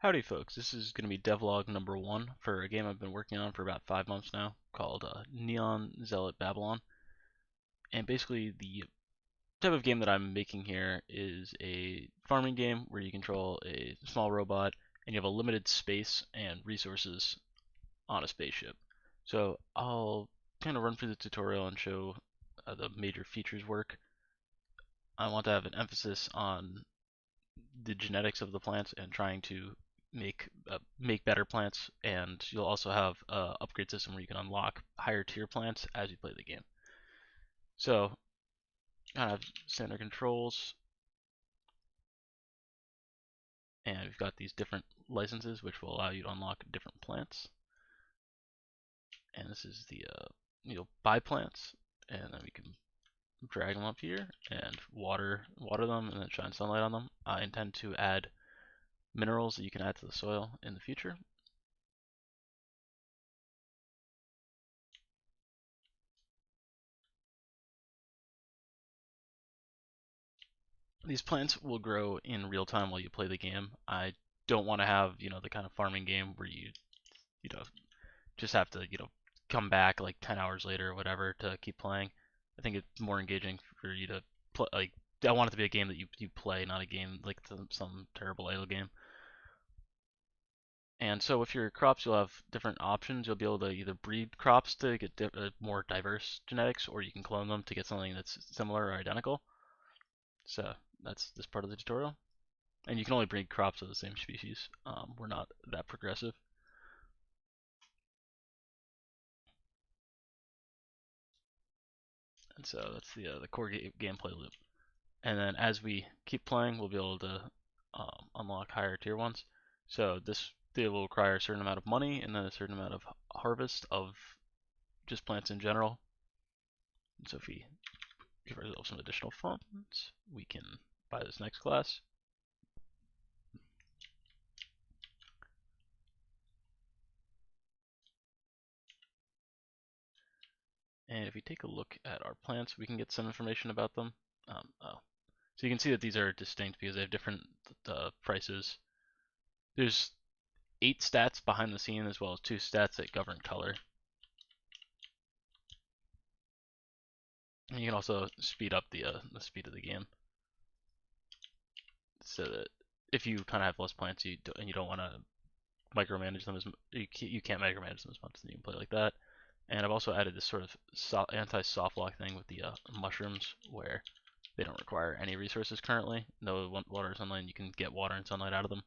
Howdy folks, this is going to be devlog number 1 for a game I've been working on for about 5 months now called Neon Zealot Babylon. And basically the type of game that I'm making here is a farming game where you control a small robot and you have a limited space and resources on a spaceship. So I'll kind of run through the tutorial and show the major features work. I want to have an emphasis on the genetics of the plants and trying to make better plants, and you'll also have a upgrade system where you can unlock higher tier plants as you play the game. So kind of standard controls, and we've got these different licenses which will allow you to unlock different plants. And this is the buy plants, and then we can drag them up here and water them and then shine sunlight on them. I intend to add minerals that you can add to the soil in the future. These plants will grow in real time while you play the game. I don't want to have, the kind of farming game where you know, just have to, come back like 10 hours later or whatever to keep playing. I think it's more engaging for you to play, like, I want it to be a game that you play, not a game like some terrible idle game. And so with your crops, you'll have different options. You'll be able to either breed crops to get more diverse genetics, or you can clone them to get something that's similar or identical. So that's this part of the tutorial. And you can only breed crops of the same species. We're not that progressive. And so that's the core gameplay loop. And then as we keep playing, we'll be able to unlock higher tier ones. So this will require a certain amount of money and then a certain amount of harvest of just plants in general. And so if we give ourselves some additional funds, we can buy this next class. And if we take a look at our plants, we can get some information about them. So you can see that these are distinct because they have different prices. There's 8 stats behind the scene as well as 2 stats that govern color. And you can also speed up the speed of the game, so that if you kind of have less plants and you don't want to micromanage them you can't micromanage them as much, then you can play like that. And I've also added this sort of anti-soft lock thing with the mushrooms, where they don't require any resources currently. No water or sunlight, you can get water and sunlight out of them.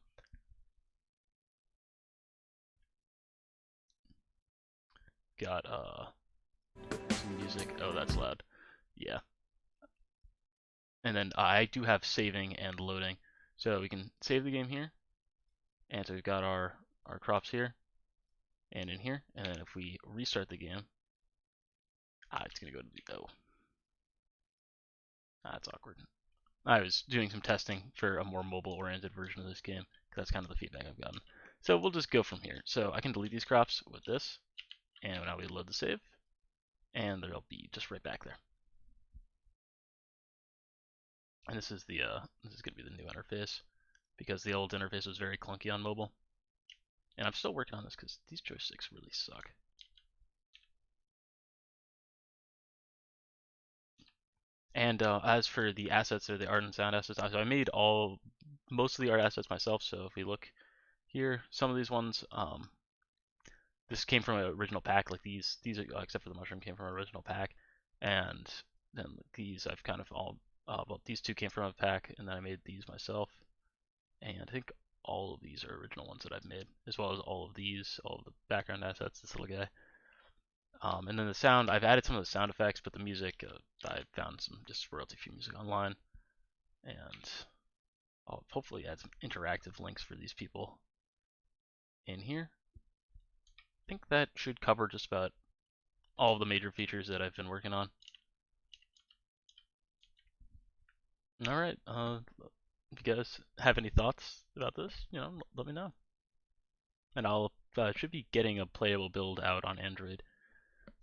Got some music. Oh, that's loud. Yeah. And then I do have saving and loading. So we can save the game here. And so we've got our crops here and in here. And then if we restart the game, it's going to go to the O. That's awkward. I was doing some testing for a more mobile-oriented version of this game, because that's kind of the feedback I've gotten. So we'll just go from here. So I can delete these crops with this, and now we load the save, and they'll be just right back there. And this is going to be the new interface, because the old interface was very clunky on mobile. And I'm still working on this because these joysticks really suck. And as for the assets, or the art and sound assets, so I made most of the art assets myself. So if we look here, some of these ones, this came from an original pack. Like these are, except for the mushroom, came from an original pack. And then these I've kind of all, well, these two came from a pack, and then I made these myself. And I think all of these are original ones that I've made, as well as all of these, all of the background assets, this little guy. And then the sound, I've added some of the sound effects, but the music, I found some just royalty-free music online. And I'll hopefully add some interactive links for these people in here. I think that should cover just about all of the major features that I've been working on. Alright, if you guys have any thoughts about this, let me know. And I'll should be getting a playable build out on Android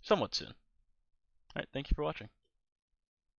somewhat soon. Alright, thank you for watching.